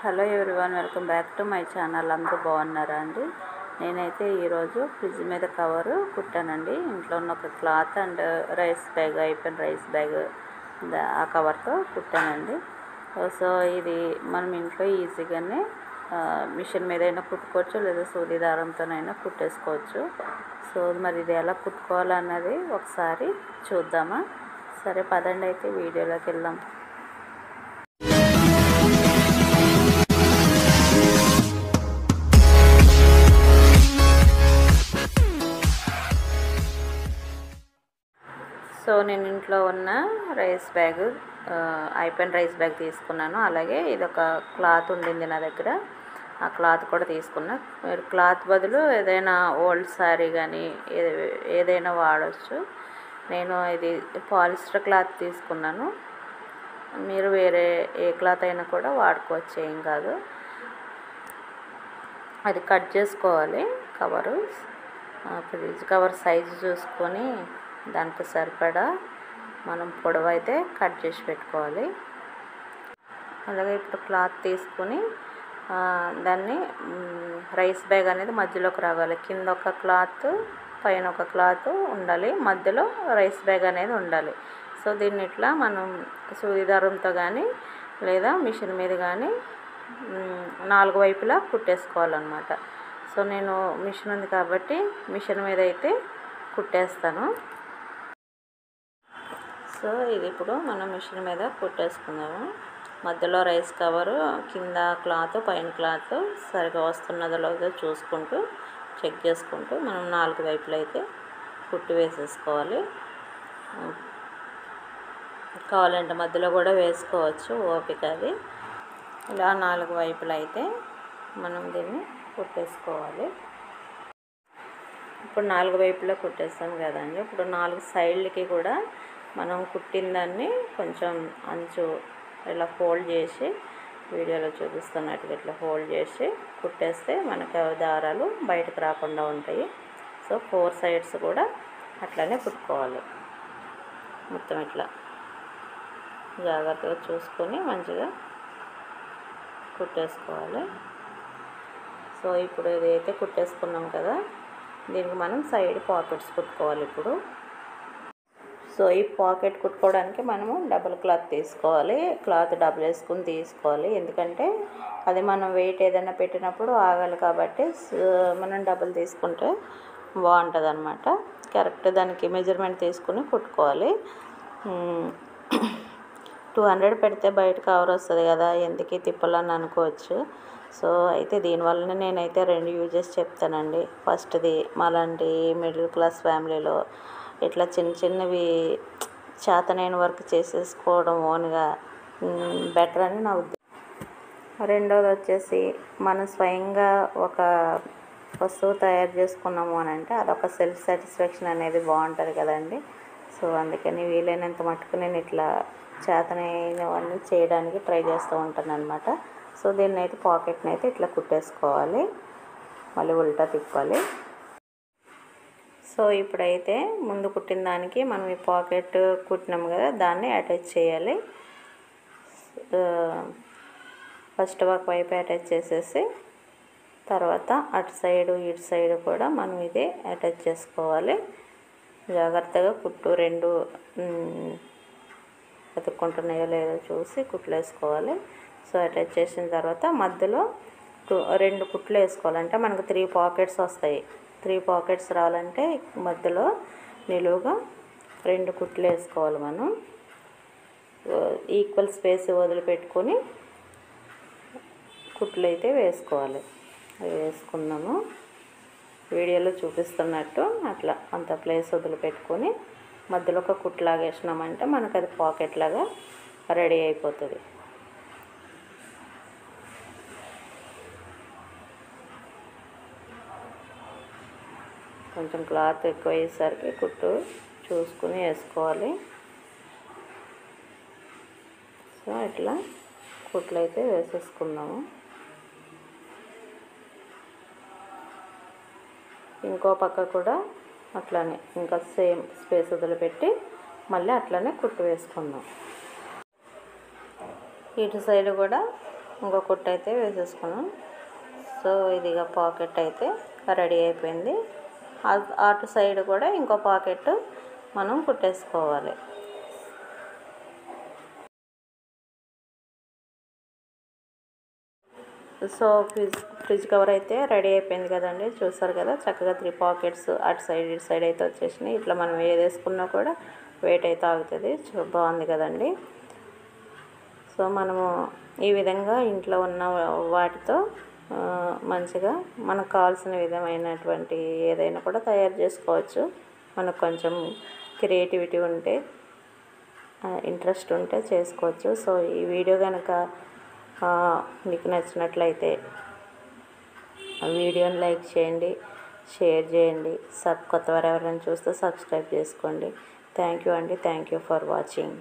Hello everyone, welcome back to my channel. అందరూ బాగున్నారా అండి? నేనైతే ఈరోజు ఫ్రిడ్జ్ మీద కవరు కుట్టానండి. ఇంట్లో ఉన్న ఒక క్లాత్ అండ్ రైస్ బ్యాగ్, అయిపోయిన రైస్ బ్యాగ్ ఆ కవర్తో కుట్టానండి. సో ఇది మనం ఇంట్లో ఈజీగానే మిషన్ మీద అయినా కుట్టుకోవచ్చు, లేదా సూది దారంతోనైనా కుట్టేసుకోవచ్చు. సో మరి ఇది ఎలా కుట్టుకోవాలన్నది ఒకసారి చూద్దామా? సరే పదండి, అయితే వీడియోలోకి వెళ్దాం. సో నేను ఇంట్లో ఉన్న రైస్ బ్యాగ్, అయిపోయిన రైస్ బ్యాగ్ తీసుకున్నాను. అలాగే ఇది ఒక క్లాత్ ఉండింది నా దగ్గర, ఆ క్లాత్ కూడా తీసుకున్నా. మీరు క్లాత్ బదులు ఏదైనా ఓల్డ్ శారీ కానీ ఏదైనా వాడచ్చు. నేను ఇది పాలిస్టర్ క్లాత్ తీసుకున్నాను. మీరు వేరే ఏ క్లాత్ అయినా కూడా వాడుకోవచ్చు, ఏం కాదు. అది కట్ చేసుకోవాలి కవరు. ఫ్రిడ్జ్ కవర్ సైజు చూసుకొని దానికి సరిపడా మనం పొడవు అయితే కట్ చేసి పెట్టుకోవాలి. అలాగే ఇప్పుడు క్లాత్ తీసుకొని దాన్ని రైస్ బ్యాగ్ అనేది మధ్యలోకి రావాలి. కింద ఒక క్లాత్, పైన ఒక క్లాత్ ఉండాలి, మధ్యలో రైస్ బ్యాగ్ అనేది ఉండాలి. సో దీన్ని ఇట్లా మనం సూది దారంతో కానీ లేదా మిషన్ మీద కానీ 4 వైపులా కుట్టేసుకోవాలన్నమాట. సో నేను మిషన్ ఉంది కాబట్టి మిషన్ మీద అయితే కుట్టేస్తాను. సో ఇది ఇప్పుడు మనం మిషన్ మీద కుట్టేసుకుందాము. మధ్యలో రైస్ కవరు, కింద క్లాత్, పైన క్లాత్ సరిగా వస్తున్నదో లేదో చూసుకుంటూ చెక్ చేసుకుంటూ మనం 4 వైపులు అయితే కుట్టి వేసేసుకోవాలి. కావాలంటే మధ్యలో కూడా వేసుకోవచ్చు, ఓపిక అది. ఇలా 4 వైపులు అయితే మనం దీన్ని కుట్టేసుకోవాలి. ఇప్పుడు 4 వైపులా కుట్టేస్తాం కదండి. ఇప్పుడు 4 సైడ్లకి కూడా మనం కుట్టిన దాన్ని కొంచెం అంచు ఇలా ఫోల్డ్ చేసి, వీడియోలో చూపిస్తున్నట్టుగా ఇట్లా ఫోల్డ్ చేసి కుట్టేస్తే మనకు దారాలు బయటకు రాకుండా ఉంటాయి. సో 4 సైడ్స్ కూడా అట్లానే కుట్టుకోవాలి. మొత్తం ఇట్లా జాగ్రత్తగా చూసుకొని మంచిగా కుట్టేసుకోవాలి. సో ఇప్పుడు ఇదైతే కుట్టేసుకున్నాం కదా, దీనికి మనం సైడ్ పాకెట్స్ కుట్టుకోవాలి ఇప్పుడు. సో ఈ పాకెట్ కుట్టుకోవడానికి మనము డబుల్ క్లాత్ తీసుకోవాలి. క్లాత్ డబుల్ వేసుకుని తీసుకోవాలి, ఎందుకంటే అది మనం వెయిట్ ఏదైనా పెట్టినప్పుడు ఆగాలి కాబట్టి మనం డబుల్ తీసుకుంటే బాగుంటుంది అన్నమాట. కరెక్ట్ దానికి మెజర్మెంట్ తీసుకుని కుట్టుకోవాలి. 200 పెడితే బయట కవర్ వస్తుంది కదా, ఎందుకు తిప్పాలని అనుకోవచ్చు. సో అయితే దీనివల్ల నేనైతే 2 యూజెస్ చెప్తానండి. ఫస్ట్ది మాలాంటి మిడిల్ క్లాస్ ఫ్యామిలీలో ఇట్లా చిన్న చిన్నవి చేతనైన వర్క్ చేసేసుకోవడం ఓన్గా బెటర్ అని నా ఉద్దేశం. రెండోది వచ్చేసి మనం స్వయంగా ఒక వస్తువు తయారు చేసుకున్నాము అని అంటే అదొక సెల్ఫ్ సాటిస్ఫాక్షన్ అనేది బాగుంటుంది కదండి. సో అందుకని వీలైనంత మట్టుకు నేను ఇట్లా చేతనైనవన్నీ చేయడానికి ట్రై చేస్తూ ఉంటాను అనమాట. సో దీన్ని అయితే పాకెట్ని అయితే ఇట్లా కుట్టేసుకోవాలి, మళ్ళీ ఉల్టా తిప్పాలి. సో ఇప్పుడైతే ముందు కుట్టిన దానికి మనం ఈ పాకెట్ కుట్టినాము కదా, దాన్ని అటాచ్ చేయాలి. ఫస్ట్ ఒక వైపు అటాచ్ చేసేసి తర్వాత అటు సైడు ఇటు సైడు కూడా మనం ఇది అటాచ్ చేసుకోవాలి. జాగ్రత్తగా కుట్టు 2 అతుక్కుంటున్నాయో లేదో చూసి కుట్లు వేసుకోవాలి. సో అటాచ్ చేసిన తర్వాత మధ్యలో 2 కుట్లు వేసుకోవాలి. అంటే మనకు 3 పాకెట్స్ వస్తాయి. 3 పాకెట్స్ రావాలంటే మధ్యలో నిలువుగా 2 కుట్లు వేసుకోవాలి. మనం ఈక్వల్ స్పేస్ వదిలిపెట్టుకొని కుట్లు అయితే వేసుకోవాలి. అవి వేసుకున్నాము వీడియోలో చూపిస్తున్నట్టు అట్లా అంత ప్లేస్ వదిలిపెట్టుకొని మధ్యలో ఒక కుట్లాగా వేసినామంటే మనకు అది పాకెట్ లాగా రెడీ అయిపోతుంది. కొంచెం క్లాత్ ఎక్కువ అయ్యేసరికి కుట్టు చూసుకుని వేసుకోవాలి. సో ఇట్లా కుట్లు అయితే వేసేసుకుందాము. ఇంకో పక్క కూడా అట్లానే ఇంకా సేమ్ స్పేస్ వదిలిపెట్టి మళ్ళీ అట్లానే కుట్టు వేసుకుందాం. ఇటు సైడ్ కూడా ఇంకో కుట్టు అయితే వేసేసుకున్నాం. సో ఇదిగా పాకెట్ అయితే రెడీ అయిపోయింది. అటు సైడ్ కూడా ఇంకో పాకెట్ మనం కుట్టేసుకోవాలి. సో ఫ్రిడ్జ్ కవర్ అయితే రెడీ అయిపోయింది కదండి. చూసారు కదా, చక్కగా 3 పాకెట్స్ అటు సైడ్ ఇటు సైడ్ అయితే వచ్చేసినాయి. ఇట్లా మనం ఏది వేసుకున్నా కూడా వెయిట్ అయితే ఆగుతుంది. బాగుంది కదండి. సో మనము ఈ విధంగా ఇంట్లో ఉన్న వాటితో మంచిగా మనకు కావాల్సిన విధమైనటువంటి ఏదైనా కూడా తయారు చేసుకోవచ్చు. మనకు కొంచెం క్రియేటివిటీ ఉంటే, ఇంట్రెస్ట్ ఉంటే చేసుకోవచ్చు. సో ఈ వీడియో కనుక మీకు నచ్చినట్లయితే వీడియోని లైక్ చేయండి, షేర్ చేయండి. కొత్తవారు ఎవరైనా చూస్తే సబ్స్క్రైబ్ చేసుకోండి. థ్యాంక్ యూ అండి. Thank you for watching.